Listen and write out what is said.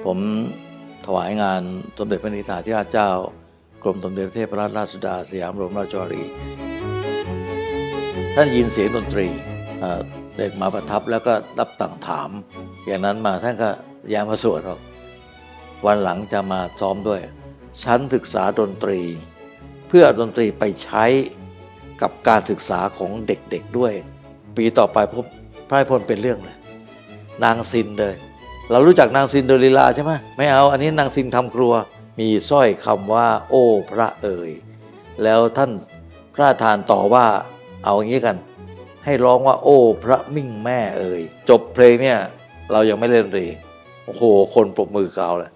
ผมถวายงานสมเด็จพระนิธิถาธิราชเจ้ากรมสมเด็จพระเทพรัตนราชสุดาสยามบรมราชวารีท่านยินเสียงดนตรีเด็กมาประทับแล้วก็รับสั่งถามอย่างนั้นมาท่านก็ย้ายมาสวดหรอกวันหลังจะมาซ้อมด้วยชั้นศึกษาดนตรีเพื่อดนตรีไปใช้กับการศึกษาของเด็กๆด้วยปีต่อไปพบพระราชนิพนธ์เป็นเรื่องเลยนางซินเลยเรารู้จักนางซินเดอเรลล่าใช่ไหมไม่เอาอันนี้นางซินทำครัวมีสร้อยคำว่าโอ้พระเอ๋ยแล้วท่านพระราชทานต่อว่าเอาอย่างนี้กันให้ร้องว่าโอ้พระมิ่งแม่เอ๋ยจบเพลงเนี่ยเรายังไม่เล่นดนตรีโอ้โหคนปรบมือกล่าวเลย